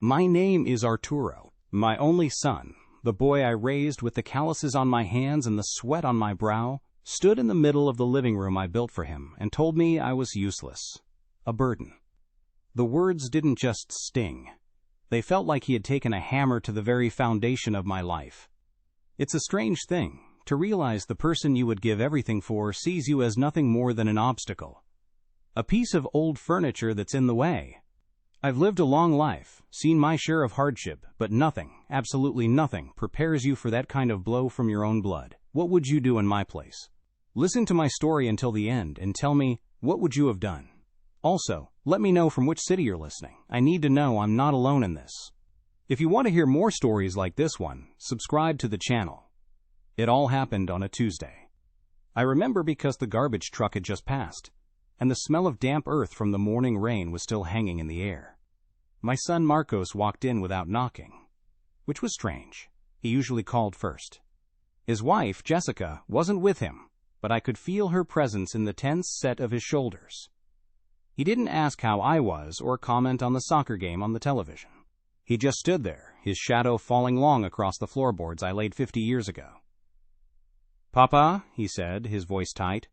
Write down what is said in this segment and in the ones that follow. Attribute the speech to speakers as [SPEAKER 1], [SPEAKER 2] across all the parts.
[SPEAKER 1] My name is Arturo, my only son, the boy I raised with the calluses on my hands and the sweat on my brow, stood in the middle of the living room I built for him and told me I was useless, a burden. The words didn't just sting. They felt like he had taken a hammer to the very foundation of my life. It's a strange thing to realize the person you would give everything for sees you as nothing more than an obstacle, a piece of old furniture that's in the way. I've lived a long life, seen my share of hardship, but nothing, absolutely nothing, prepares you for that kind of blow from your own blood. What would you do in my place? Listen to my story until the end and tell me, what would you have done? Also, let me know from which city you're listening. I need to know I'm not alone in this. If you want to hear more stories like this one, subscribe to the channel. It all happened on a Tuesday. I remember because the garbage truck had just passed, and the smell of damp earth from the morning rain was still hanging in the air. My son Marcos walked in without knocking, which was strange. He usually called first. His wife, Jessica, wasn't with him, but I could feel her presence in the tense set of his shoulders. He didn't ask how I was or comment on the soccer game on the television. He just stood there, his shadow falling long across the floorboards I laid 50 years ago. "Papa," he said, his voice tight,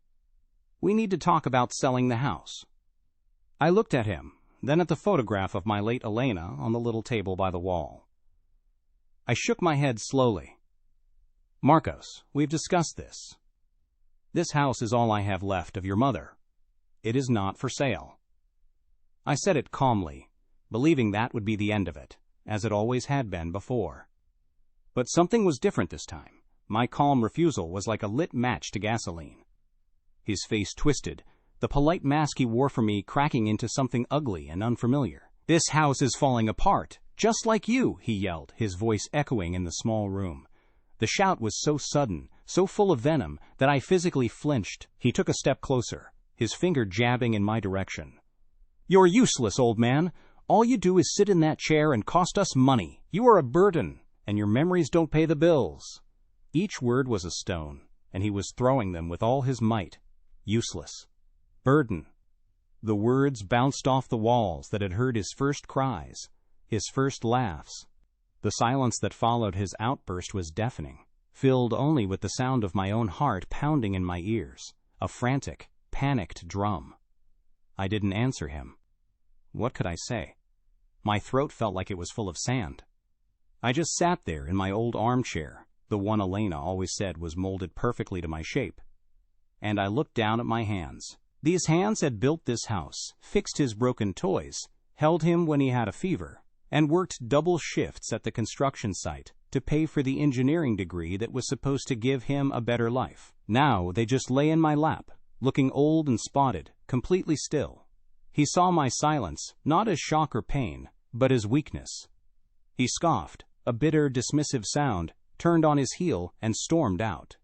[SPEAKER 1] "we need to talk about selling the house." I looked at him, then at the photograph of my late Elena on the little table by the wall. I shook my head slowly. "Marcos, we've discussed this. This house is all I have left of your mother. It is not for sale." I said it calmly, believing that would be the end of it, as it always had been before. But something was different this time. My calm refusal was like a lit match to gasoline. His face twisted, the polite mask he wore for me cracking into something ugly and unfamiliar. "This house is falling apart, just like you," he yelled, his voice echoing in the small room. The shout was so sudden, so full of venom, that I physically flinched. He took a step closer, his finger jabbing in my direction. "You're useless, old man. All you do is sit in that chair and cost us money. You are a burden, and your memories don't pay the bills." Each word was a stone, and he was throwing them with all his might. Useless. Burden. The words bounced off the walls that had heard his first cries, his first laughs. The silence that followed his outburst was deafening, filled only with the sound of my own heart pounding in my ears, a frantic, panicked drum. I didn't answer him. What could I say? My throat felt like it was full of sand. I just sat there in my old armchair, the one Elena always said was molded perfectly to my shape. And I looked down at my hands. These hands had built this house, fixed his broken toys, held him when he had a fever, and worked double shifts at the construction site to pay for the engineering degree that was supposed to give him a better life. Now they just lay in my lap, looking old and spotted, completely still. He saw my silence, not as shock or pain, but as weakness. He scoffed, a bitter, dismissive sound, turned on his heel, and stormed out.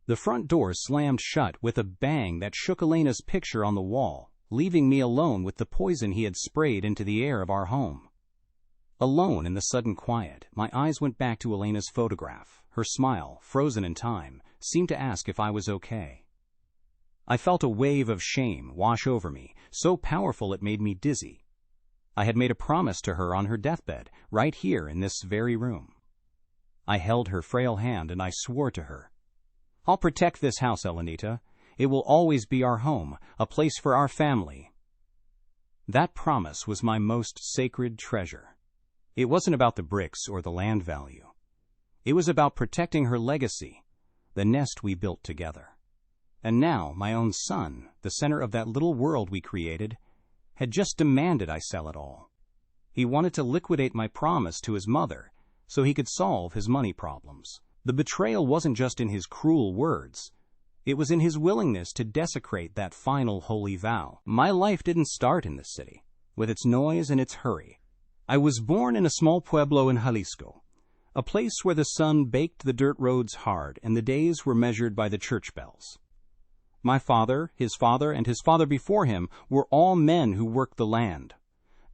[SPEAKER 1] The front door slammed shut with a bang that shook Elena's picture on the wall, leaving me alone with the poison he had sprayed into the air of our home. Alone in the sudden quiet, my eyes went back to Elena's photograph. Her smile, frozen in time, seemed to ask if I was okay. I felt a wave of shame wash over me, so powerful it made me dizzy. I had made a promise to her on her deathbed, right here in this very room. I held her frail hand and I swore to her, "I'll protect this house, Elenita. It will always be our home, a place for our family." That promise was my most sacred treasure. It wasn't about the bricks or the land value. It was about protecting her legacy, the nest we built together. And now my own son, the center of that little world we created, had just demanded I sell it all. He wanted to liquidate my promise to his mother so he could solve his money problems. The betrayal wasn't just in his cruel words. It was in his willingness to desecrate that final holy vow. My life didn't start in this city, with its noise and its hurry. I was born in a small pueblo in Jalisco, a place where the sun baked the dirt roads hard and the days were measured by the church bells. My father, and his father before him were all men who worked the land.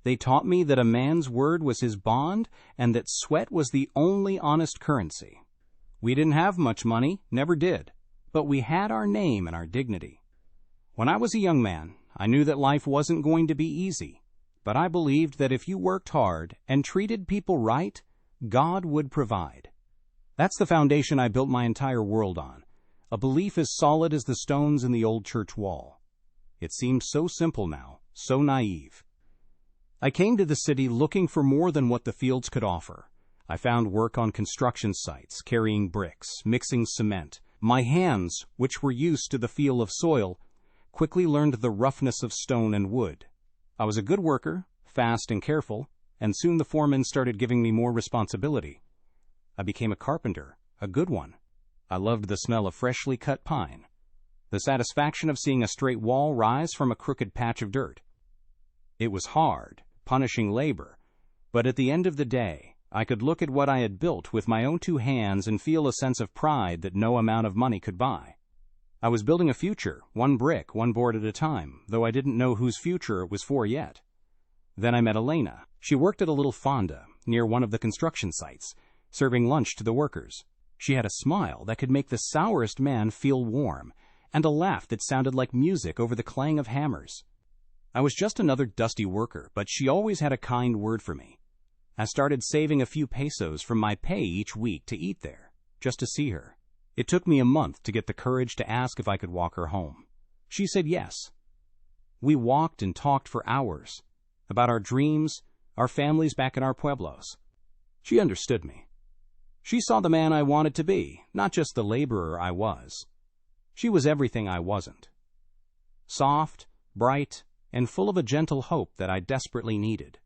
[SPEAKER 1] They taught me that a man's word was his bond and that sweat was the only honest currency. We didn't have much money, never did, but we had our name and our dignity. When I was a young man, I knew that life wasn't going to be easy. but I believed that if you worked hard and treated people right, God would provide. That's the foundation I built my entire world on, a belief as solid as the stones in the old church wall. It seems so simple now, so naive. I came to the city looking for more than what the fields could offer. I found work on construction sites, carrying bricks, mixing cement. My hands, which were used to the feel of soil, quickly learned the roughness of stone and wood. I was a good worker, fast and careful, and soon the foreman started giving me more responsibility. I became a carpenter, a good one. I loved the smell of freshly cut pine, the satisfaction of seeing a straight wall rise from a crooked patch of dirt. It was hard, punishing labor, but at the end of the day, I could look at what I had built with my own two hands and feel a sense of pride that no amount of money could buy. I was building a future, one brick, one board at a time, though I didn't know whose future it was for yet. Then I met Elena. She worked at a little fonda near one of the construction sites, serving lunch to the workers. She had a smile that could make the sourest man feel warm, and a laugh that sounded like music over the clang of hammers. I was just another dusty worker, but she always had a kind word for me. I started saving a few pesos from my pay each week to eat there, just to see her. It took me a month to get the courage to ask if I could walk her home. She said yes. We walked and talked for hours about our dreams, our families back in our pueblos. She understood me. She saw the man I wanted to be, not just the laborer I was. She was everything I wasn't. Soft, bright, and full of a gentle hope that I desperately needed.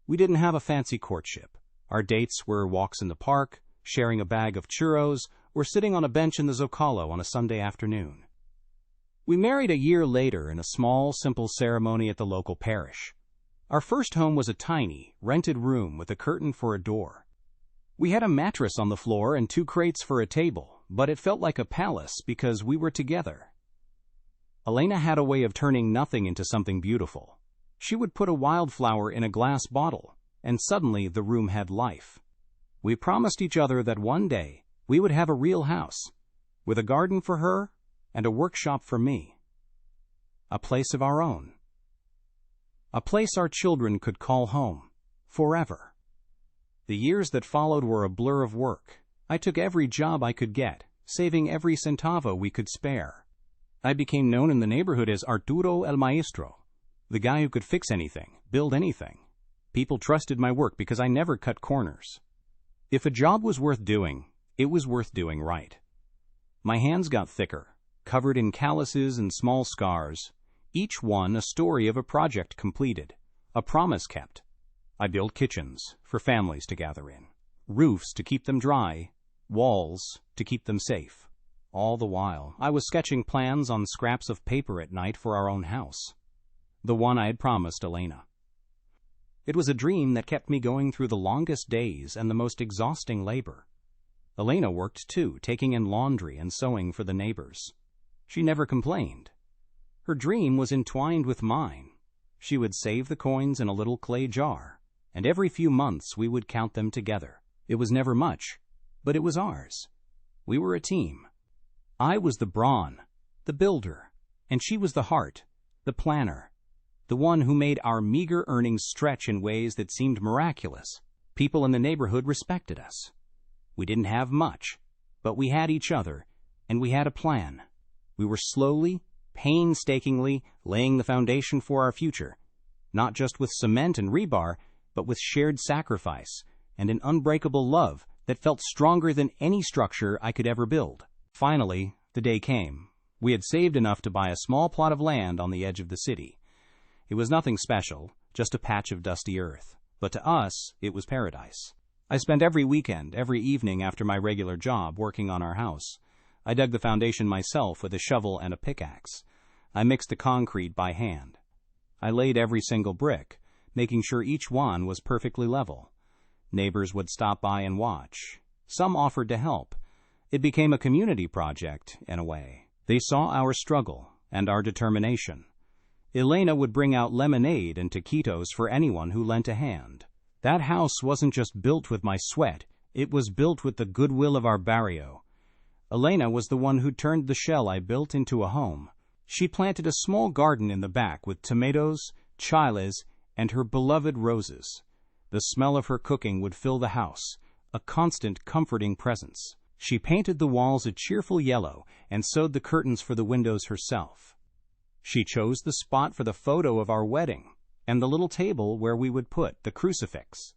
[SPEAKER 1] We didn't have a fancy courtship. Our dates were walks in the park, sharing a bag of churros, or sitting on a bench in the Zocalo on a Sunday afternoon. We married a year later in a small, simple ceremony at the local parish. Our first home was a tiny, rented room with a curtain for a door. We had a mattress on the floor and 2 crates for a table, but it felt like a palace because we were together. Elena had a way of turning nothing into something beautiful. She would put a wildflower in a glass bottle, and suddenly the room had life. We promised each other that one day we would have a real house, with a garden for her and a workshop for me. A place of our own. A place our children could call home, forever. The years that followed were a blur of work. I took every job I could get, saving every centavo we could spare. I became known in the neighborhood as Arturo el Maestro, the guy who could fix anything, build anything. People trusted my work because I never cut corners. If a job was worth doing, it was worth doing right. My hands got thicker, covered in calluses and small scars, each one a story of a project completed, a promise kept. I built kitchens for families to gather in, roofs to keep them dry, walls to keep them safe. All the while, I was sketching plans on scraps of paper at night for our own house, the one I had promised Elena. It was a dream that kept me going through the longest days and the most exhausting labor. Elena worked too, taking in laundry and sewing for the neighbors. She never complained. Her dream was entwined with mine. She would save the coins in a little clay jar, and every few months we would count them together. It was never much, but it was ours. We were a team. I was the brawn, the builder, and she was the heart, the planner, the one who made our meager earnings stretch in ways that seemed miraculous. People in the neighborhood respected us. We didn't have much, but we had each other, and we had a plan. We were slowly, painstakingly laying the foundation for our future, not just with cement and rebar, but with shared sacrifice and an unbreakable love that felt stronger than any structure I could ever build. Finally, the day came. We had saved enough to buy a small plot of land on the edge of the city. It was nothing special, just a patch of dusty earth, but to us, it was paradise. I spent every weekend, every evening after my regular job, working on our house. I dug the foundation myself with a shovel and a pickaxe. I mixed the concrete by hand. I laid every single brick, making sure each one was perfectly level. Neighbors would stop by and watch. Some offered to help. It became a community project, in a way. They saw our struggle and our determination. Elena would bring out lemonade and taquitos for anyone who lent a hand. That house wasn't just built with my sweat, it was built with the goodwill of our barrio. Elena was the one who turned the shell I built into a home. She planted a small garden in the back with tomatoes, chiles, and her beloved roses. The smell of her cooking would fill the house, a constant comforting presence. She painted the walls a cheerful yellow and sewed the curtains for the windows herself. She chose the spot for the photo of our wedding and the little table where we would put the crucifix.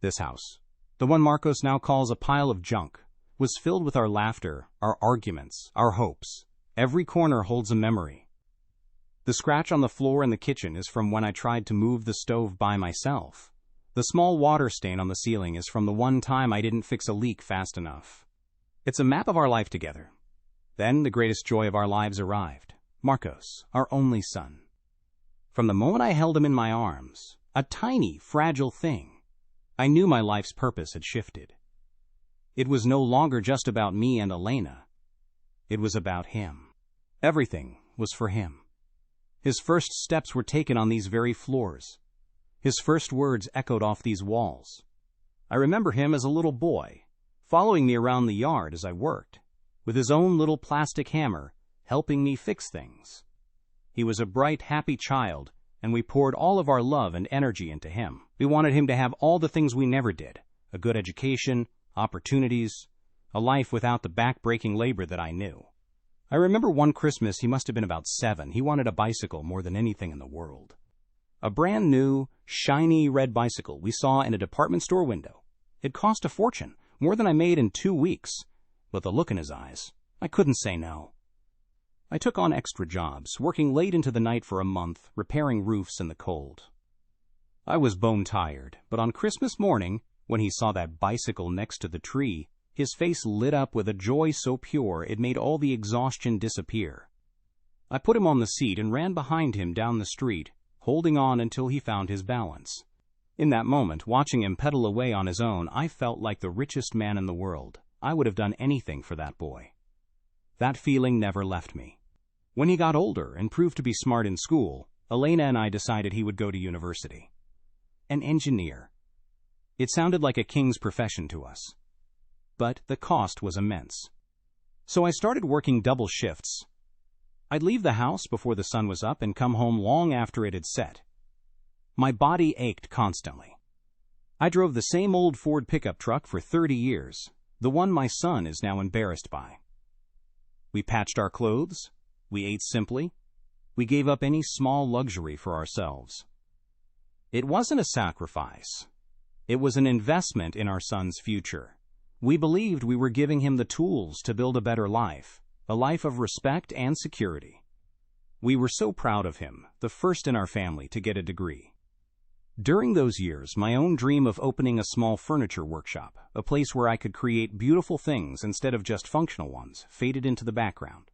[SPEAKER 1] This house, the one Marcos now calls a pile of junk, was filled with our laughter, our arguments, our hopes. Every corner holds a memory. The scratch on the floor in the kitchen is from when I tried to move the stove by myself. The small water stain on the ceiling is from the one time I didn't fix a leak fast enough. It's a map of our life together. Then the greatest joy of our lives arrived. Marcos, our only son. From the moment I held him in my arms, a tiny, fragile thing, I knew my life's purpose had shifted. It was no longer just about me and Elena. It was about him. Everything was for him. His first steps were taken on these very floors. His first words echoed off these walls. I remember him as a little boy, following me around the yard as I worked, with his own little plastic hammer, helping me fix things. He was a bright, happy child, and we poured all of our love and energy into him. We wanted him to have all the things we never did: a good education, opportunities, a life without the back-breaking labor that I knew. I remember one Christmas, he must have been about 7. He wanted a bicycle more than anything in the world. A brand new, shiny red bicycle we saw in a department store window. It cost a fortune, more than I made in 2 weeks. But the look in his eyes, I couldn't say no. I took on extra jobs, working late into the night for a month, repairing roofs in the cold. I was bone-tired, but on Christmas morning, when he saw that bicycle next to the tree, his face lit up with a joy so pure it made all the exhaustion disappear. I put him on the seat and ran behind him down the street, holding on until he found his balance. In that moment, watching him pedal away on his own, I felt like the richest man in the world. I would have done anything for that boy. That feeling never left me. When he got older and proved to be smart in school, Elena and I decided he would go to university. An engineer. It sounded like a king's profession to us. But the cost was immense. So I started working double shifts. I'd leave the house before the sun was up and come home long after it had set. My body ached constantly. I drove the same old Ford pickup truck for 30 years, the one my son is now embarrassed by. We patched our clothes, we ate simply, we gave up any small luxury for ourselves. It wasn't a sacrifice. It was an investment in our son's future. We believed we were giving him the tools to build a better life, a life of respect and security. We were so proud of him, the first in our family to get a degree. During those years, my own dream of opening a small furniture workshop, a place where I could create beautiful things instead of just functional ones, faded into the background.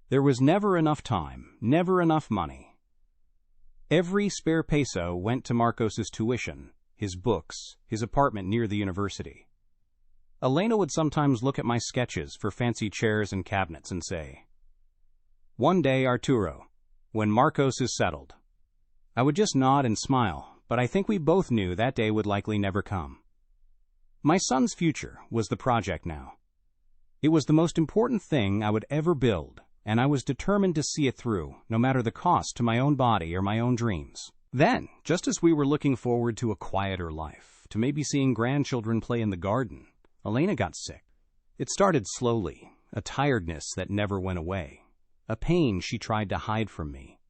[SPEAKER 1] There was never enough time, never enough money. Every spare peso went to Marcos's tuition, his books, his apartment near the university. Elena would sometimes look at my sketches for fancy chairs and cabinets and say, "One day, Arturo, when Marcos is settled." I would just nod and smile, but I think we both knew that day would likely never come. My son's future was the project now. It was the most important thing I would ever build, and I was determined to see it through, no matter the cost to my own body or my own dreams. Then, just as we were looking forward to a quieter life, to maybe seeing grandchildren play in the garden, Elena got sick. It started slowly, a tiredness that never went away, a pain she tried to hide from me.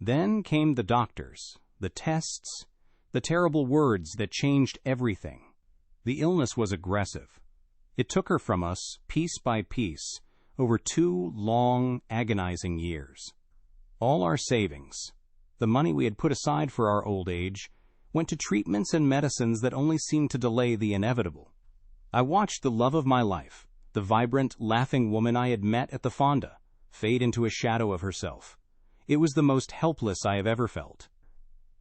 [SPEAKER 1] Then came the doctors, the tests, the terrible words that changed everything. The illness was aggressive. It took her from us, piece by piece, over 2 long, agonizing years. All our savings, the money we had put aside for our old age, went to treatments and medicines that only seemed to delay the inevitable. I watched the love of my life, the vibrant, laughing woman I had met at the Fonda, fade into a shadow of herself. It was the most helpless I have ever felt.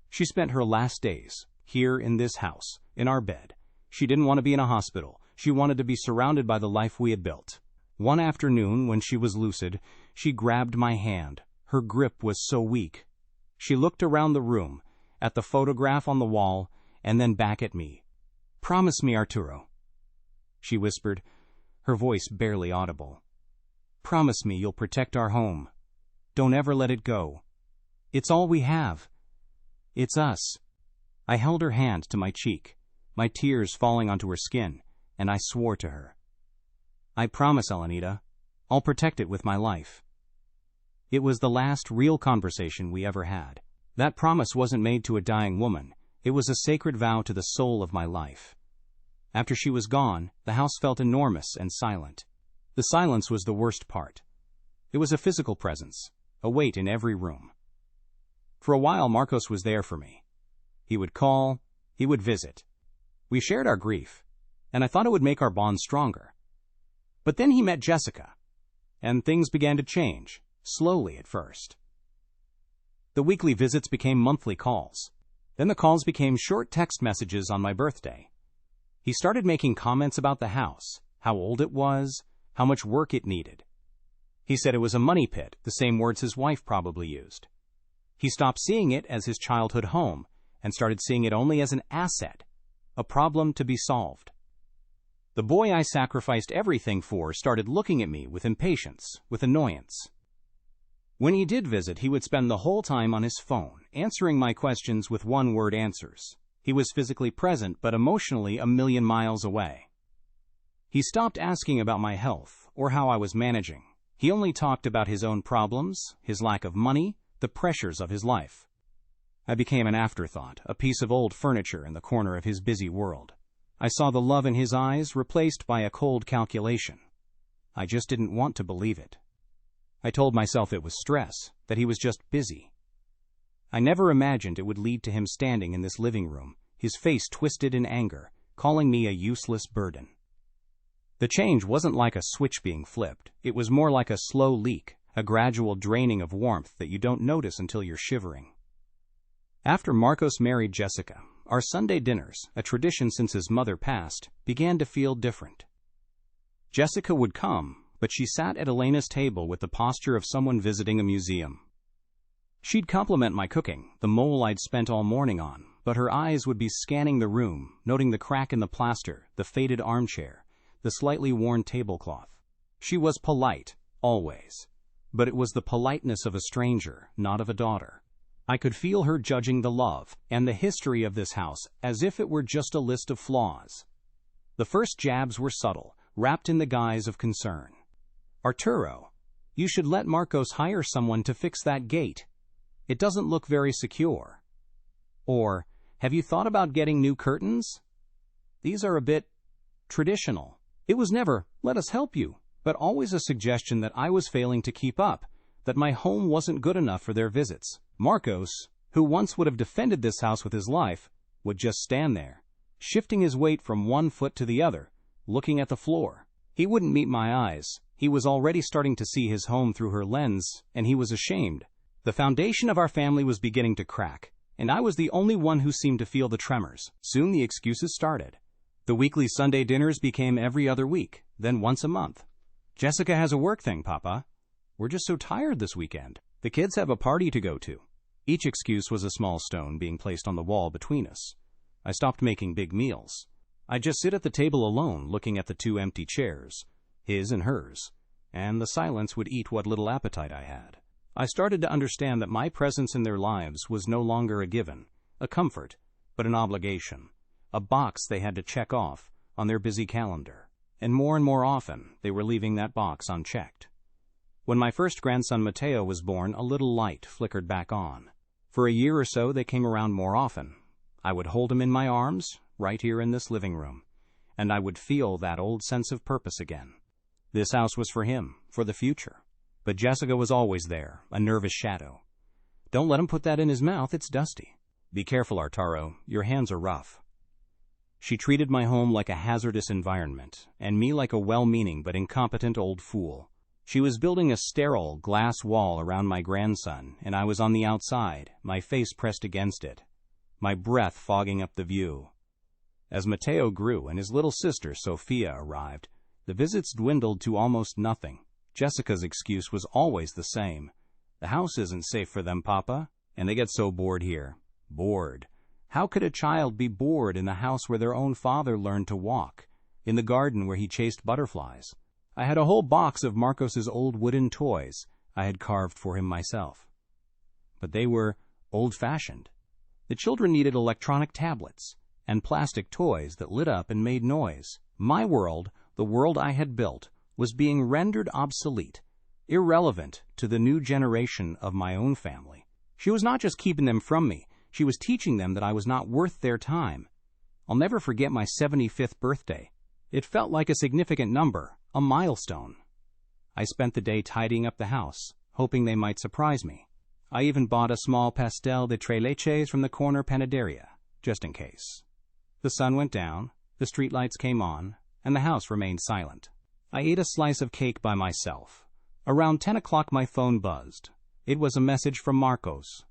[SPEAKER 1] She spent her last days, here in this house, in our bed. She didn't want to be in a hospital. She wanted to be surrounded by the life we had built. One afternoon, when she was lucid, she grabbed my hand. Her grip was so weak. She looked around the room, at the photograph on the wall, and then back at me. "Promise me, Arturo," she whispered, her voice barely audible. "Promise me you'll protect our home. Don't ever let it go. It's all we have." It's us. I held her hand to my cheek, my tears falling onto her skin, and I swore to her. I promise, Elenita, I'll protect it with my life. It was the last real conversation we ever had. That promise wasn't made to a dying woman. It was a sacred vow to the soul of my life. After she was gone, the house felt enormous and silent. The silence was the worst part. It was a physical presence, a weight in every room. For a while, Marcos was there for me. He would call, he would visit. We shared our grief, and I thought it would make our bond stronger. But then he met Jessica, and things began to change, slowly at first. The weekly visits became monthly calls. Then the calls became short text messages on my birthday. He started making comments about the house, how old it was, how much work it needed. He said it was a money pit, the same words his wife probably used. He stopped seeing it as his childhood home and started seeing it only as an asset, a problem to be solved. The boy I sacrificed everything for started looking at me with impatience, with annoyance. When he did visit, he would spend the whole time on his phone, answering my questions with one-word answers. He was physically present, but emotionally a million miles away. He stopped asking about my health or how I was managing. He only talked about his own problems, his lack of money, the pressures of his life. I became an afterthought, a piece of old furniture in the corner of his busy world. I saw the love in his eyes replaced by a cold calculation. I just didn't want to believe it. I told myself it was stress, that he was just busy. I never imagined it would lead to him standing in this living room, his face twisted in anger, calling me a useless burden. The change wasn't like a switch being flipped. It was more like a slow leak, a gradual draining of warmth that you don't notice until you're shivering. After Marcos married Jessica, our Sunday dinners, a tradition since his mother passed, began to feel different. Jessica would come, but she sat at Elena's table with the posture of someone visiting a museum. She'd compliment my cooking, the mole I'd spent all morning on, but her eyes would be scanning the room, noting the crack in the plaster, the faded armchair, the slightly worn tablecloth. She was polite, always, but it was the politeness of a stranger, not of a daughter. I could feel her judging the love and the history of this house as if it were just a list of flaws. The first jabs were subtle, wrapped in the guise of concern. Arturo, you should let Marcos hire someone to fix that gate. It doesn't look very secure. Or, have you thought about getting new curtains? These are a bit traditional. It was never, let us help you, but always a suggestion that I was failing to keep up, that my home wasn't good enough for their visits. Marcos, who once would have defended this house with his life, would just stand there, shifting his weight from one foot to the other, looking at the floor. He wouldn't meet my eyes. He was already starting to see his home through her lens, and he was ashamed. The foundation of our family was beginning to crack, and I was the only one who seemed to feel the tremors. Soon the excuses started. The weekly Sunday dinners became every other week, then once a month. Jessica has a work thing, Papa. We're just so tired this weekend. The kids have a party to go to. Each excuse was a small stone being placed on the wall between us. I stopped making big meals. I'd just sit at the table alone, looking at the two empty chairs, his and hers, and the silence would eat what little appetite I had. I started to understand that my presence in their lives was no longer a given, a comfort, but an obligation, a box they had to check off on their busy calendar. And more often, they were leaving that box unchecked. When my first grandson Mateo was born, a little light flickered back on. For a year or so, they came around more often. I would hold him in my arms, right here in this living room, and I would feel that old sense of purpose again. This house was for him, for the future. But Jessica was always there, a nervous shadow. Don't let him put that in his mouth, it's dusty. Be careful, Arturo, your hands are rough. She treated my home like a hazardous environment, and me like a well-meaning but incompetent old fool. She was building a sterile glass wall around my grandson, and I was on the outside, my face pressed against it, my breath fogging up the view. As Mateo grew and his little sister, Sophia, arrived, the visits dwindled to almost nothing. Jessica's excuse was always the same. The house isn't safe for them, Papa, and they get so bored here. Bored. How could a child be bored in the house where their own father learned to walk, in the garden where he chased butterflies? I had a whole box of Marcos's old wooden toys I had carved for him myself. But they were old-fashioned. The children needed electronic tablets and plastic toys that lit up and made noise. My world, the world I had built, was being rendered obsolete, irrelevant to the new generation of my own family. She was not just keeping them from me, she was teaching them that I was not worth their time. I'll never forget my 75th birthday. It felt like a significant number, a milestone. I spent the day tidying up the house, hoping they might surprise me. I even bought a small pastel de tres leches from the corner panaderia, just in case. The sun went down, the streetlights came on, and the house remained silent. I ate a slice of cake by myself. Around 10 o'clock my phone buzzed. It was a message from Marcos.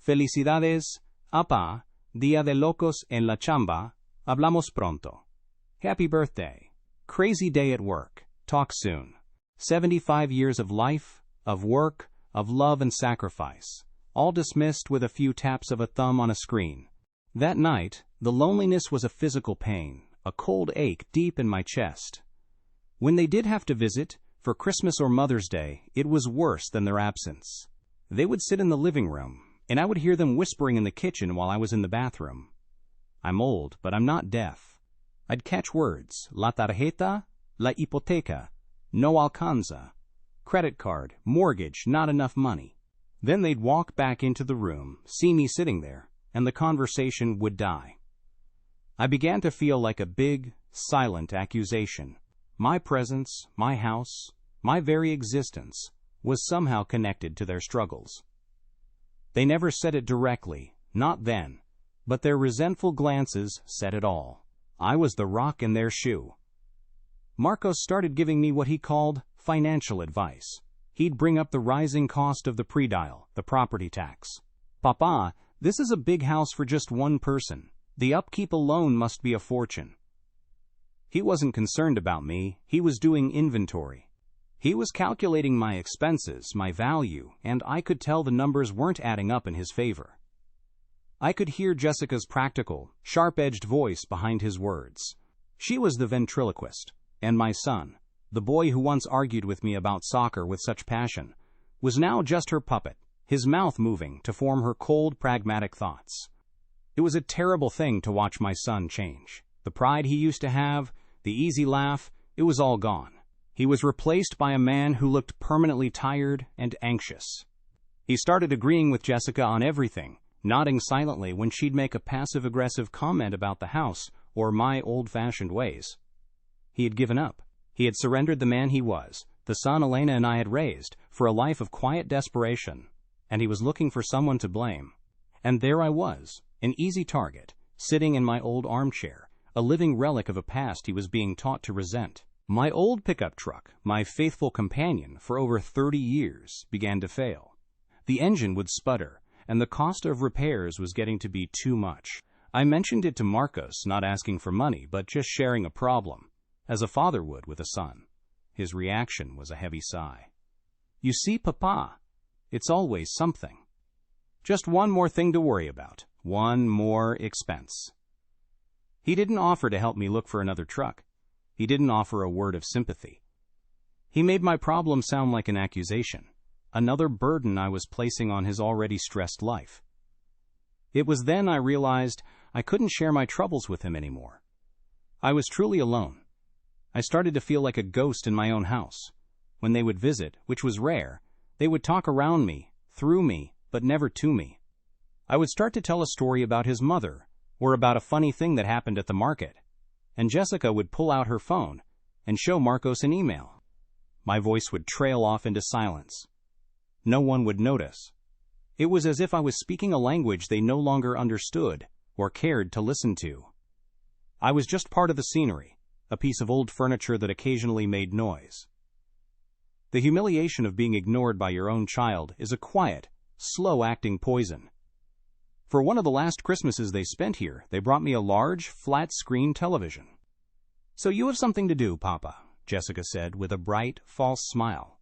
[SPEAKER 1] Felicidades, apa, Dia de Locos en la chamba, hablamos pronto. Happy birthday. Crazy day at work. Talk soon. 75 years of life, of work, of love and sacrifice, all dismissed with a few taps of a thumb on a screen. That night, the loneliness was a physical pain, a cold ache deep in my chest. When they did have to visit, for Christmas or Mother's Day, it was worse than their absence. They would sit in the living room, and I would hear them whispering in the kitchen while I was in the bathroom. I'm old, but I'm not deaf. I'd catch words, la tarjeta, la hipoteca, no alcanza, credit card, mortgage, not enough money. Then they'd walk back into the room, see me sitting there, and the conversation would die. I began to feel like a big, silent accusation. My presence, my house, my very existence was somehow connected to their struggles. They never said it directly, not then, but their resentful glances said it all. I was the rock in their shoe. Marcos started giving me what he called financial advice. He'd bring up the rising cost of the predial, the property tax. Papa, this is a big house for just one person. The upkeep alone must be a fortune. He wasn't concerned about me, he was doing inventory. He was calculating my expenses, my value, and I could tell the numbers weren't adding up in his favor. I could hear Jessica's practical, sharp-edged voice behind his words. She was the ventriloquist, and my son, the boy who once argued with me about soccer with such passion, was now just her puppet, his mouth moving to form her cold, pragmatic thoughts. It was a terrible thing to watch my son change. The pride he used to have, the easy laugh, it was all gone. He was replaced by a man who looked permanently tired and anxious. He started agreeing with Jessica on everything, nodding silently when she'd make a passive-aggressive comment about the house or my old-fashioned ways. He had given up. He had surrendered the man he was, the son Elena and I had raised, for a life of quiet desperation, and he was looking for someone to blame. And there I was, an easy target, sitting in my old armchair, a living relic of a past he was being taught to resent. My old pickup truck, my faithful companion for over 30 years, began to fail. The engine would sputter, and the cost of repairs was getting to be too much. I mentioned it to Marcos, not asking for money, but just sharing a problem, as a father would with a son. His reaction was a heavy sigh. You see, Papa, it's always something. Just one more thing to worry about, one more expense. He didn't offer to help me look for another truck. He didn't offer a word of sympathy. He made my problem sound like an accusation, another burden I was placing on his already stressed life. It was then I realized I couldn't share my troubles with him anymore. I was truly alone. I started to feel like a ghost in my own house. When they would visit, which was rare, they would talk around me, through me, but never to me. I would start to tell a story about his mother, or about a funny thing that happened at the market, and Jessica would pull out her phone and show Marcos an email. My voice would trail off into silence. No one would notice. It was as if I was speaking a language they no longer understood or cared to listen to. I was just part of the scenery, a piece of old furniture that occasionally made noise. The humiliation of being ignored by your own child is a quiet, slow-acting poison. For one of the last Christmases they spent here, they brought me a large, flat-screen television. So you have something to do, Papa, Jessica said with a bright, false smile.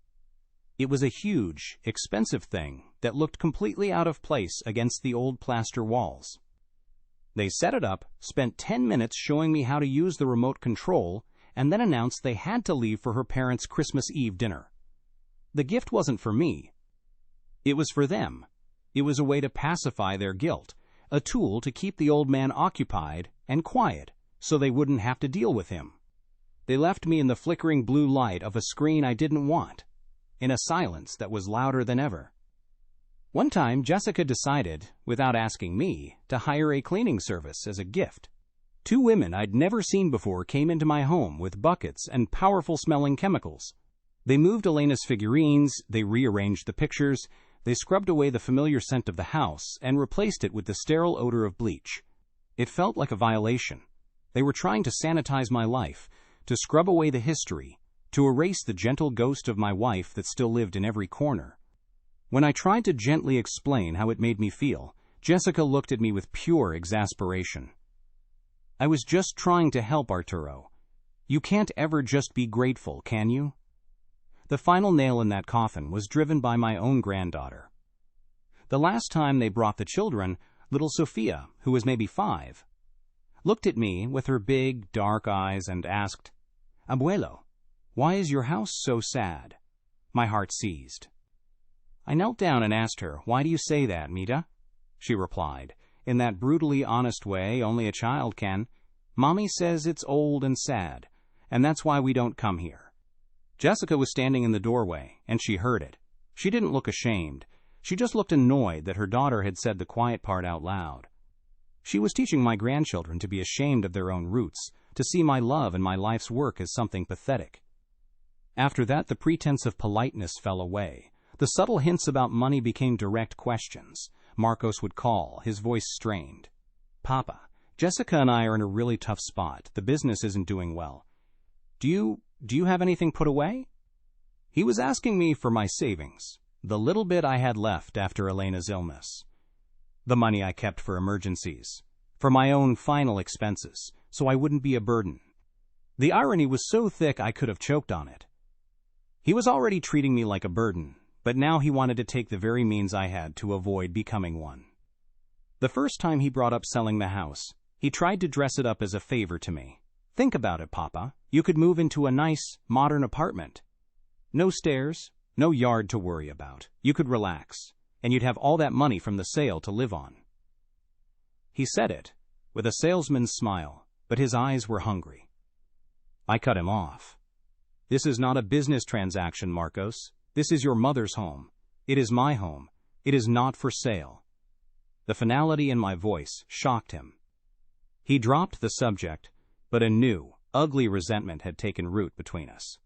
[SPEAKER 1] It was a huge, expensive thing that looked completely out of place against the old plaster walls. They set it up, spent 10 minutes showing me how to use the remote control, and then announced they had to leave for her parents' Christmas Eve dinner. The gift wasn't for me. It was for them. It was a way to pacify their guilt, a tool to keep the old man occupied and quiet so they wouldn't have to deal with him. They left me in the flickering blue light of a screen I didn't want, in a silence that was louder than ever. One time, Jessica decided, without asking me, to hire a cleaning service as a gift. 2 women I'd never seen before came into my home with buckets and powerful-smelling chemicals. They moved Elena's figurines, they rearranged the pictures, they scrubbed away the familiar scent of the house and replaced it with the sterile odor of bleach. It felt like a violation. They were trying to sanitize my life, to scrub away the history, to erase the gentle ghost of my wife that still lived in every corner. When I tried to gently explain how it made me feel, Jessica looked at me with pure exasperation. I was just trying to help, Arturo. You can't ever just be grateful, can you? The final nail in that coffin was driven by my own granddaughter. The last time they brought the children, little Sophia, who was maybe 5, looked at me with her big, dark eyes and asked, "Abuelo, why is your house so sad?" My heart seized. I knelt down and asked her, "Why do you say that, Mita?" She replied, in that brutally honest way only a child can, "Mommy says it's old and sad, and that's why we don't come here." Jessica was standing in the doorway, and she heard it. She didn't look ashamed. She just looked annoyed that her daughter had said the quiet part out loud. She was teaching my grandchildren to be ashamed of their own roots, to see my love and my life's work as something pathetic. After that, the pretense of politeness fell away. The subtle hints about money became direct questions. Marcos would call, his voice strained. "Papa, Jessica and I are in a really tough spot. The business isn't doing well. Do you have anything put away?" He was asking me for my savings, the little bit I had left after Elena's illness. The money I kept for emergencies, for my own final expenses, so I wouldn't be a burden. The irony was so thick I could have choked on it. He was already treating me like a burden, but now he wanted to take the very means I had to avoid becoming one. The first time he brought up selling the house, he tried to dress it up as a favor to me. "Think about it, Papa. You could move into a nice, modern apartment. No stairs, no yard to worry about. You could relax, and you'd have all that money from the sale to live on." He said it with a salesman's smile, but his eyes were hungry. I cut him off. "This is not a business transaction, Marcos. This is your mother's home. It is my home. It is not for sale." The finality in my voice shocked him. He dropped the subject, but a new, ugly resentment had taken root between us.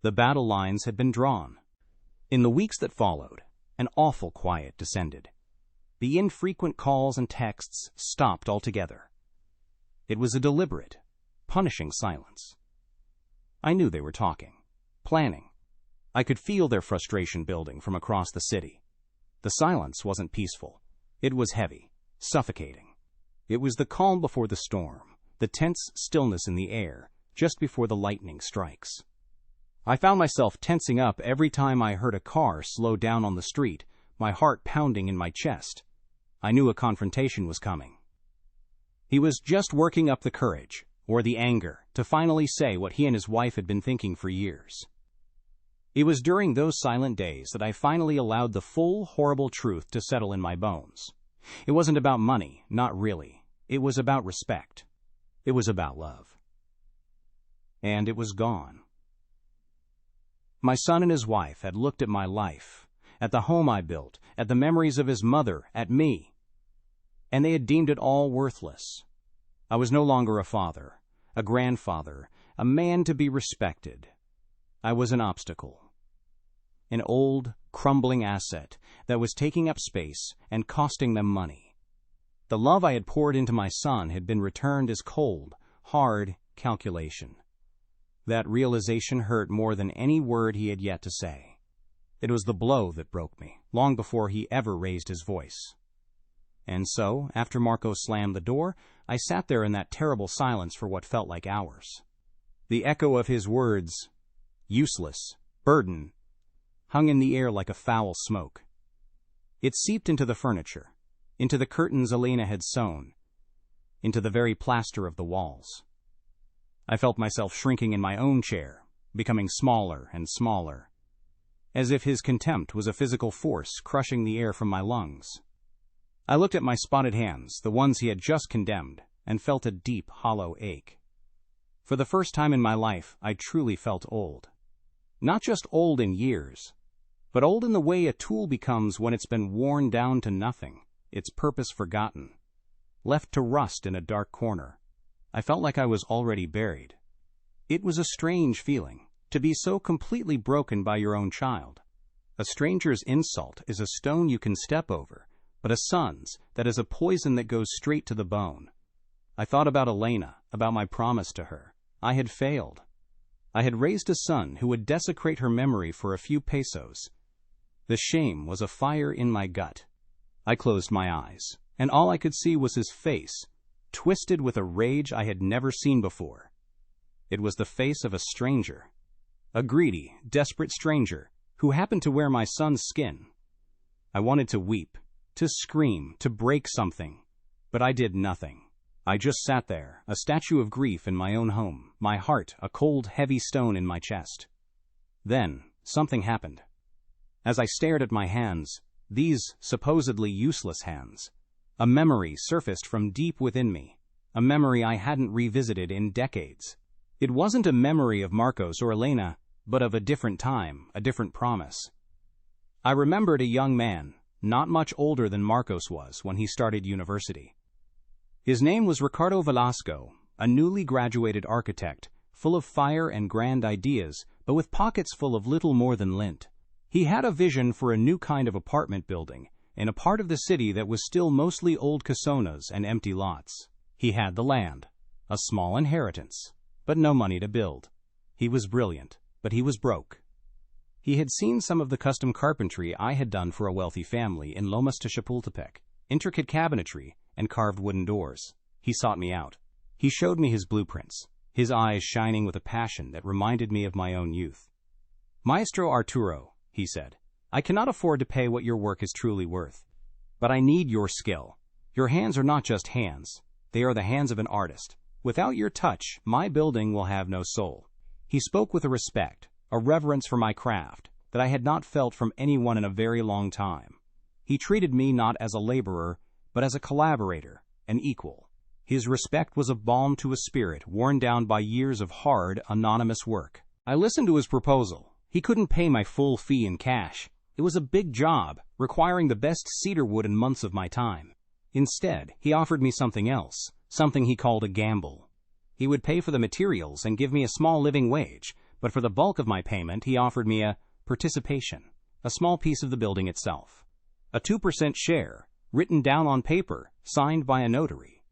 [SPEAKER 1] The battle lines had been drawn. In the weeks that followed, an awful quiet descended. The infrequent calls and texts stopped altogether. It was a deliberate, punishing silence. I knew they were talking, planning. I could feel their frustration building from across the city. The silence wasn't peaceful. It was heavy, suffocating. It was the calm before the storm, the tense stillness in the air, just before the lightning strikes. I found myself tensing up every time I heard a car slow down on the street, my heart pounding in my chest. I knew a confrontation was coming. He was just working up the courage, or the anger, to finally say what he and his wife had been thinking for years. It was during those silent days that I finally allowed the full, horrible truth to settle in my bones. It wasn't about money, not really. It was about respect. It was about love. And it was gone. My son and his wife had looked at my life, at the home I built, at the memories of his mother, at me, and they had deemed it all worthless. I was no longer a father, a grandfather, a man to be respected. I was an obstacle. An old, crumbling asset that was taking up space and costing them money. The love I had poured into my son had been returned as cold, hard calculation. That realization hurt more than any word he had yet to say. It was the blow that broke me, long before he ever raised his voice. And so, after Marco slammed the door, I sat there in that terrible silence for what felt like hours. The echo of his words, useless, burden, hung in the air like a foul smoke. It seeped into the furniture, into the curtains Elena had sewn, into the very plaster of the walls. I felt myself shrinking in my own chair, becoming smaller and smaller, as if his contempt was a physical force crushing the air from my lungs. I looked at my spotted hands, the ones he had just condemned, and felt a deep, hollow ache. For the first time in my life, I truly felt old. Not just old in years, but old in the way a tool becomes when it's been worn down to nothing, its purpose forgotten, left to rust in a dark corner. I felt like I was already buried. It was a strange feeling, to be so completely broken by your own child. A stranger's insult is a stone you can step over, but a son's, that is a poison that goes straight to the bone. I thought about Elena, about my promise to her. I had failed. I had raised a son who would desecrate her memory for a few pesos. The shame was a fire in my gut. I closed my eyes, and all I could see was his face, twisted with a rage I had never seen before. It was the face of a stranger, a greedy, desperate stranger who happened to wear my son's skin. I wanted to weep, to scream, to break something, but I did nothing. I just sat there, a statue of grief in my own home, my heart a cold, heavy stone in my chest. Then, something happened. As I stared at my hands, these supposedly useless hands, a memory surfaced from deep within me, a memory I hadn't revisited in decades. It wasn't a memory of Marcos or Elena, but of a different time, a different promise. I remembered a young man, not much older than Marcos was when he started university. His name was Ricardo Velasco, a newly graduated architect, full of fire and grand ideas, but with pockets full of little more than lint. He had a vision for a new kind of apartment building, in a part of the city that was still mostly old casonas and empty lots. He had the land, a small inheritance, but no money to build. He was brilliant, but he was broke. He had seen some of the custom carpentry I had done for a wealthy family in Lomas de Chapultepec, intricate cabinetry, and carved wooden doors. He sought me out. He showed me his blueprints, his eyes shining with a passion that reminded me of my own youth. "Maestro Arturo," he said, "I cannot afford to pay what your work is truly worth. But I need your skill. Your hands are not just hands. They are the hands of an artist. Without your touch, my building will have no soul." He spoke with a respect, a reverence for my craft, that I had not felt from anyone in a very long time. He treated me not as a laborer, but as a collaborator, an equal. His respect was a balm to a spirit worn down by years of hard, anonymous work. I listened to his proposal. He couldn't pay my full fee in cash. It was a big job, requiring the best cedar wood and months of my time. Instead, he offered me something else, something he called a gamble. He would pay for the materials and give me a small living wage, but for the bulk of my payment he offered me a participation, a small piece of the building itself. A 2% share, written down on paper, signed by a notary.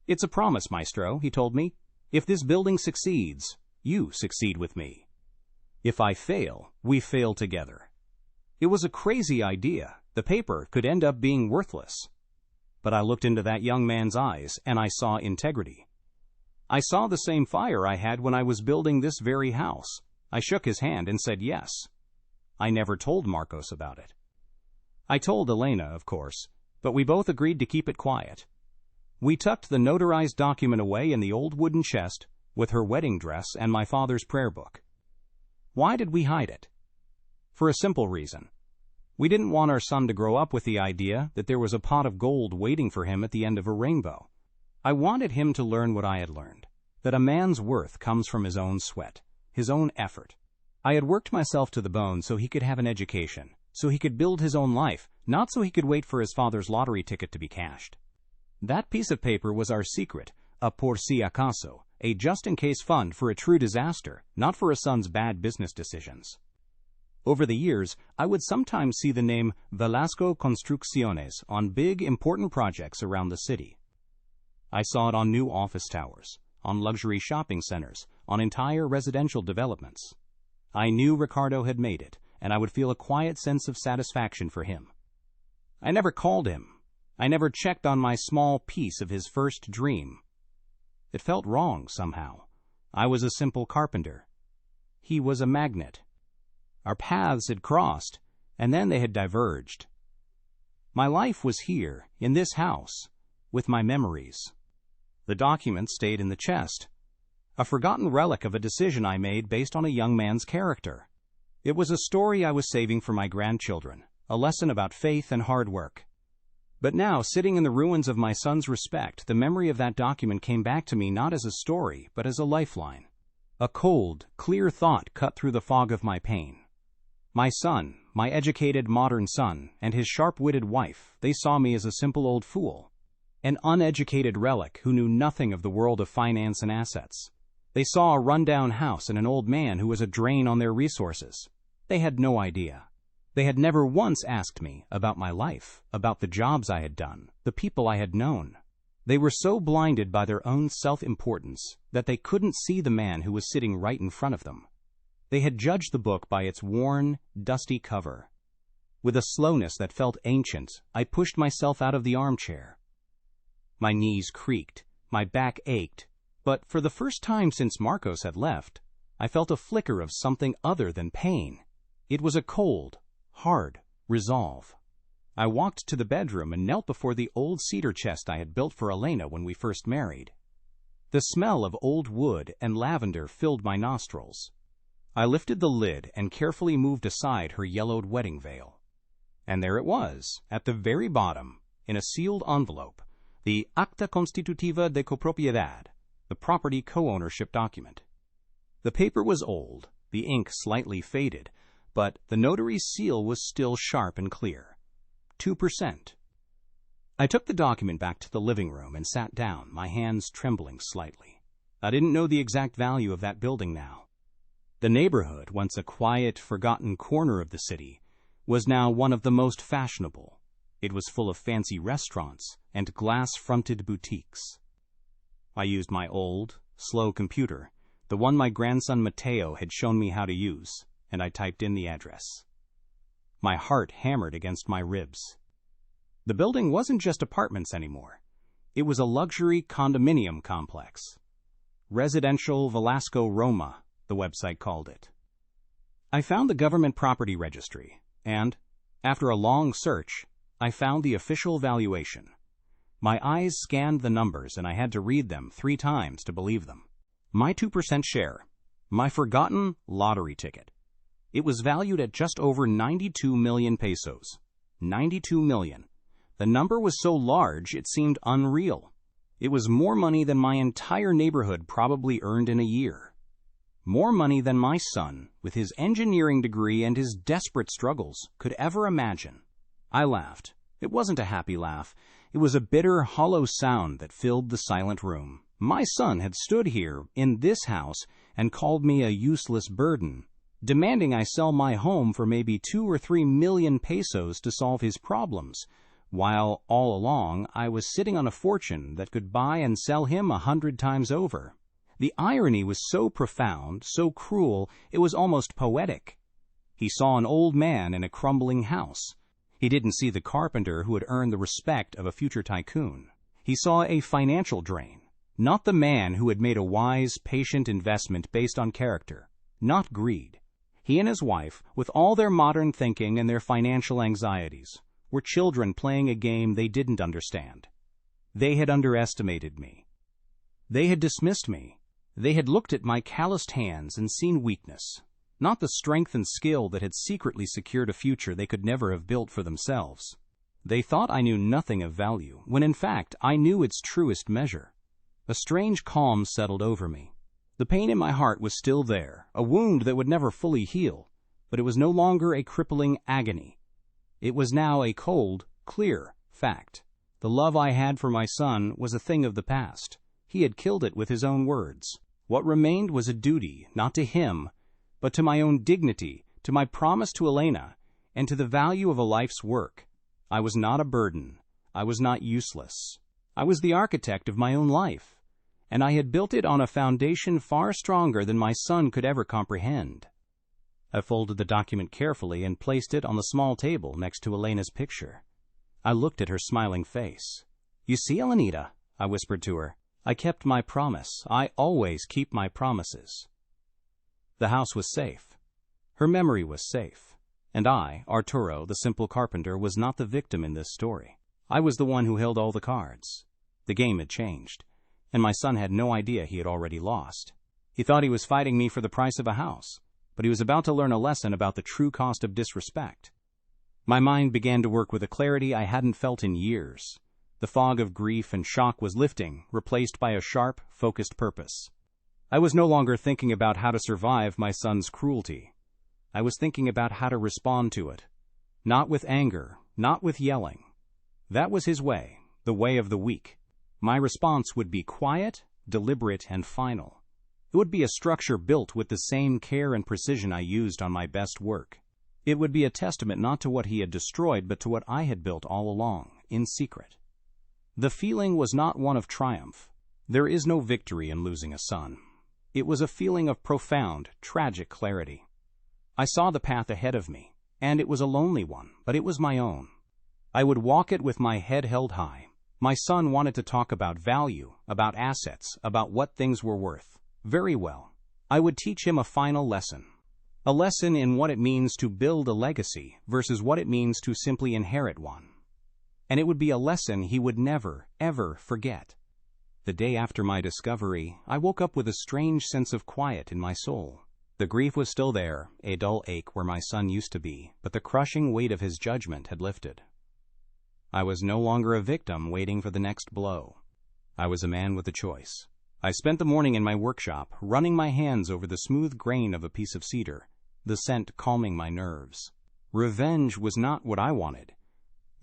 [SPEAKER 1] "It's a promise, Maestro," he told me. "If this building succeeds, you succeed with me. If I fail, we fail together." It was a crazy idea. The paper could end up being worthless. But I looked into that young man's eyes, and I saw integrity. I saw the same fire I had when I was building this very house. I shook his hand and said yes. I never told Marcos about it. I told Elena, of course, but we both agreed to keep it quiet. We tucked the notarized document away in the old wooden chest with her wedding dress and my father's prayer book. Why did we hide it? For a simple reason. We didn't want our son to grow up with the idea that there was a pot of gold waiting for him at the end of a rainbow. I wanted him to learn what I had learned, that a man's worth comes from his own sweat, his own effort. I had worked myself to the bone so he could have an education, so he could build his own life, not so he could wait for his father's lottery ticket to be cashed. That piece of paper was our secret, a por si acaso, a just-in-case fund for a true disaster, not for a son's bad business decisions. Over the years, I would sometimes see the name Velasco Construcciones on big, important projects around the city. I saw it on new office towers, on luxury shopping centers, on entire residential developments. I knew Ricardo had made it, and I would feel a quiet sense of satisfaction for him. I never called him. I never checked on my small piece of his first dream. It felt wrong somehow. I was a simple carpenter. He was a magnate. Our paths had crossed, and then they had diverged. My life was here, in this house, with my memories. The document stayed in the chest, a forgotten relic of a decision I made based on a young man's character. It was a story I was saving for my grandchildren, a lesson about faith and hard work. But now, sitting in the ruins of my son's respect, the memory of that document came back to me not as a story, but as a lifeline. A cold, clear thought cut through the fog of my pain. My son, my educated modern son, and his sharp-witted wife, they saw me as a simple old fool. An uneducated relic who knew nothing of the world of finance and assets. They saw a rundown house and an old man who was a drain on their resources. They had no idea. They had never once asked me about my life, about the jobs I had done, the people I had known. They were so blinded by their own self-importance that they couldn't see the man who was sitting right in front of them. They had judged the book by its worn, dusty cover. With a slowness that felt ancient, I pushed myself out of the armchair. My knees creaked, my back ached, but for the first time since Marcos had left, I felt a flicker of something other than pain. It was a cold, hard resolve. I walked to the bedroom and knelt before the old cedar chest I had built for Elena when we first married. The smell of old wood and lavender filled my nostrils. I lifted the lid and carefully moved aside her yellowed wedding veil. And there it was, at the very bottom, in a sealed envelope, the Acta Constitutiva de Copropiedad, the property co-ownership document. The paper was old, the ink slightly faded, but the notary's seal was still sharp and clear. 2%. I took the document back to the living room and sat down, my hands trembling slightly. I didn't know the exact value of that building now. The neighborhood, once a quiet, forgotten corner of the city, was now one of the most fashionable. It was full of fancy restaurants and glass-fronted boutiques. I used my old, slow computer, the one my grandson Mateo had shown me how to use, and I typed in the address. My heart hammered against my ribs. The building wasn't just apartments anymore. It was a luxury condominium complex. Residential Velasco Roma, the website called it. I found the government property registry, and, after a long search, I found the official valuation. My eyes scanned the numbers, and I had to read them 3 times to believe them. My 2% share, my forgotten lottery ticket. It was valued at just over 92 million pesos. 92 million. The number was so large it seemed unreal. It was more money than my entire neighborhood probably earned in a year. More money than my son, with his engineering degree and his desperate struggles, could ever imagine. I laughed. It wasn't a happy laugh. It was a bitter, hollow sound that filled the silent room. My son had stood here, in this house, and called me a useless burden, demanding I sell my home for maybe 2 or 3 million pesos to solve his problems, while, all along, I was sitting on a fortune that could buy and sell him 100 times over. The irony was so profound, so cruel, it was almost poetic. He saw an old man in a crumbling house. He didn't see the carpenter who had earned the respect of a future tycoon. He saw a financial drain, not the man who had made a wise, patient investment based on character, not greed. He and his wife, with all their modern thinking and their financial anxieties, were children playing a game they didn't understand. They had underestimated me. They had dismissed me. They had looked at my calloused hands and seen weakness, not the strength and skill that had secretly secured a future they could never have built for themselves. They thought I knew nothing of value, when in fact I knew its truest measure. A strange calm settled over me. The pain in my heart was still there, a wound that would never fully heal, but it was no longer a crippling agony. It was now a cold, clear fact. The love I had for my son was a thing of the past. He had killed it with his own words. What remained was a duty, not to him, but to my own dignity, to my promise to Elena, and to the value of a life's work. I was not a burden. I was not useless. I was the architect of my own life, and I had built it on a foundation far stronger than my son could ever comprehend. I folded the document carefully and placed it on the small table next to Elena's picture. I looked at her smiling face. "You see, Elenita," I whispered to her, "I kept my promise. I always keep my promises." The house was safe. Her memory was safe. And I, Arturo, the simple carpenter, was not the victim in this story. I was the one who held all the cards. The game had changed, and my son had no idea he had already lost. He thought he was fighting me for the price of a house, but he was about to learn a lesson about the true cost of disrespect. My mind began to work with a clarity I hadn't felt in years. The fog of grief and shock was lifting, replaced by a sharp, focused purpose. I was no longer thinking about how to survive my son's cruelty. I was thinking about how to respond to it. Not with anger, not with yelling. That was his way, the way of the weak. My response would be quiet, deliberate, and final. It would be a structure built with the same care and precision I used on my best work. It would be a testament not to what he had destroyed, but to what I had built all along, in secret. The feeling was not one of triumph. There is no victory in losing a son. It was a feeling of profound, tragic clarity. I saw the path ahead of me, and it was a lonely one, but it was my own. I would walk it with my head held high. My son wanted to talk about value, about assets, about what things were worth. Very well. I would teach him a final lesson. A lesson in what it means to build a legacy versus what it means to simply inherit one. And it would be a lesson he would never, ever forget. The day after my discovery, I woke up with a strange sense of quiet in my soul. The grief was still there, a dull ache where my son used to be, but the crushing weight of his judgment had lifted. I was no longer a victim waiting for the next blow. I was a man with a choice. I spent the morning in my workshop, running my hands over the smooth grain of a piece of cedar, the scent calming my nerves. Revenge was not what I wanted.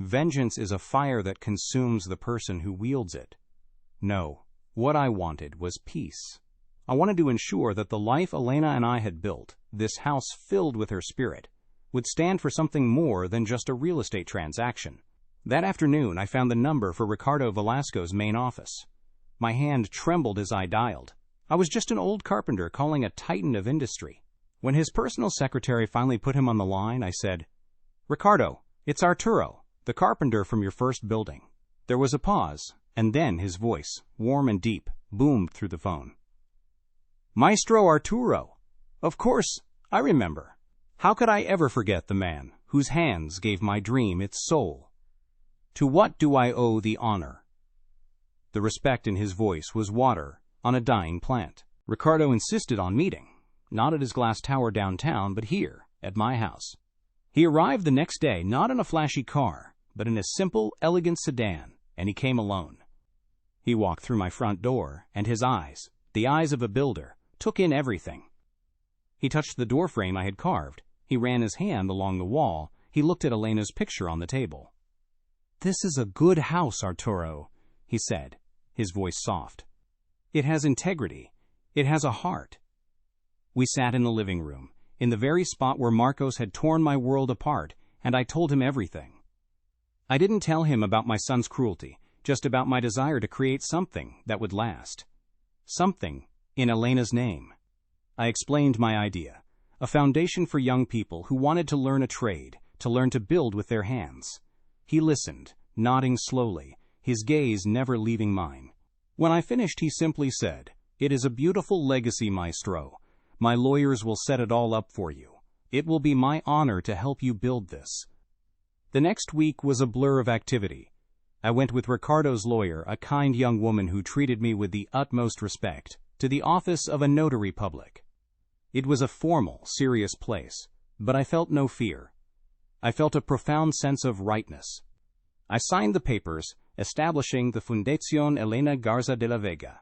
[SPEAKER 1] Vengeance is a fire that consumes the person who wields it. No, what I wanted was peace. I wanted to ensure that the life Elena and I had built, this house filled with her spirit, would stand for something more than just a real estate transaction. That afternoon, I found the number for Ricardo Velasco's main office. My hand trembled as I dialed. I was just an old carpenter calling a titan of industry. When his personal secretary finally put him on the line, I said, "Ricardo, it's Arturo, the carpenter from your first building." There was a pause, and then his voice, warm and deep, boomed through the phone. "Maestro Arturo! Of course, I remember. How could I ever forget the man whose hands gave my dream its soul? To what do I owe the honor?" The respect in his voice was water on a dying plant. Ricardo insisted on meeting, not at his glass tower downtown, but here, at my house. He arrived the next day, not in a flashy car, but in a simple, elegant sedan, and he came alone. He walked through my front door, and his eyes, the eyes of a builder, took in everything. He touched the doorframe I had carved. He ran his hand along the wall. He looked at Elena's picture on the table. "This is a good house, Arturo," he said, his voice soft. "It has integrity. It has a heart." We sat in the living room, in the very spot where Marcos had torn my world apart, and I told him everything. I didn't tell him about my son's cruelty, just about my desire to create something that would last. Something in Elena's name. I explained my idea, a foundation for young people who wanted to learn a trade, to learn to build with their hands. He listened, nodding slowly, his gaze never leaving mine. When I finished, he simply said, "It is a beautiful legacy, Maestro. My lawyers will set it all up for you. It will be my honor to help you build this." The next week was a blur of activity. I went with Ricardo's lawyer, a kind young woman who treated me with the utmost respect, to the office of a notary public. It was a formal, serious place, but I felt no fear. I felt a profound sense of rightness. I signed the papers establishing the Fundación Elena Garza de la Vega,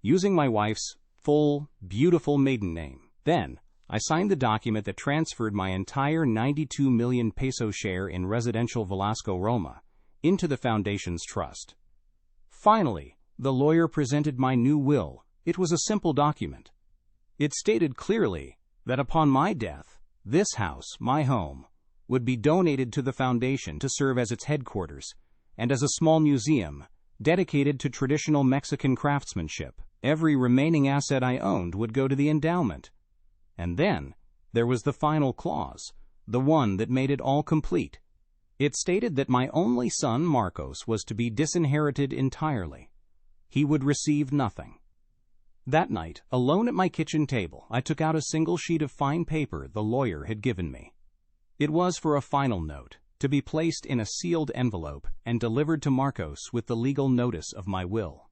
[SPEAKER 1] using my wife's full, beautiful maiden name. Then, I signed the document that transferred my entire 92 million peso share in Residencial Velasco Roma into the Foundation's trust. Finally, the lawyer presented my new will. It was a simple document. It stated clearly that upon my death, this house, my home, would be donated to the Foundation to serve as its headquarters and as a small museum dedicated to traditional Mexican craftsmanship. Every remaining asset I owned would go to the endowment. And then, there was the final clause, the one that made it all complete. It stated that my only son, Marcos, was to be disinherited entirely. He would receive nothing. That night, alone at my kitchen table, I took out a single sheet of fine paper the lawyer had given me. It was for a final note, to be placed in a sealed envelope and delivered to Marcos with the legal notice of my will.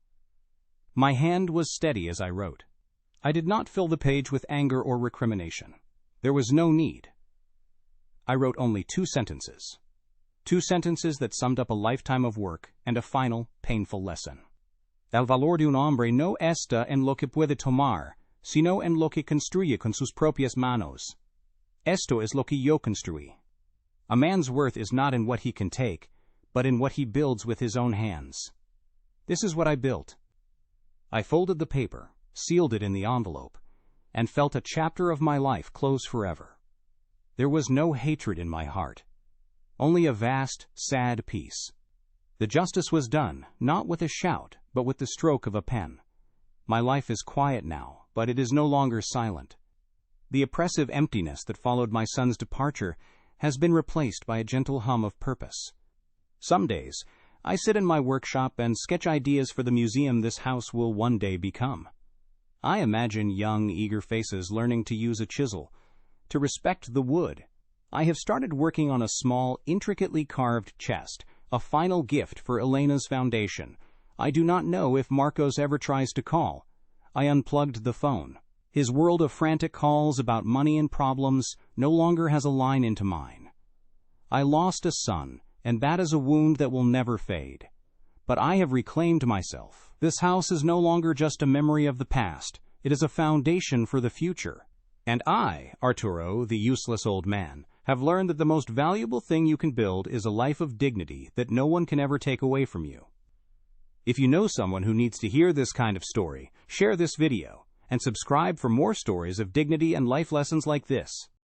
[SPEAKER 1] My hand was steady as I wrote. I did not fill the page with anger or recrimination. There was no need. I wrote only 2 sentences. 2 sentences that summed up a lifetime of work and a final, painful lesson. El valor de un hombre no está en lo que puede tomar, sino en lo que construye con sus propias manos. Esto es lo que yo construí. A man's worth is not in what he can take, but in what he builds with his own hands. This is what I built. I folded the paper, sealed it in the envelope, and felt a chapter of my life close forever. There was no hatred in my heart, only a vast, sad peace. The justice was done, not with a shout, but with the stroke of a pen. My life is quiet now, but it is no longer silent. The oppressive emptiness that followed my son's departure has been replaced by a gentle hum of purpose. Some days, I sit in my workshop and sketch ideas for the museum this house will one day become. I imagine young, eager faces learning to use a chisel, to respect the wood. I have started working on a small, intricately carved chest, a final gift for Elena's foundation. I do not know if Marcos ever tries to call. I unplugged the phone. His world of frantic calls about money and problems no longer has a line into mine. I lost a son, and that is a wound that will never fade. But I have reclaimed myself. This house is no longer just a memory of the past. It is a foundation for the future. And I, Arturo, the useless old man, have learned that the most valuable thing you can build is a life of dignity that no one can ever take away from you. If you know someone who needs to hear this kind of story, share this video and subscribe for more stories of dignity and life lessons like this.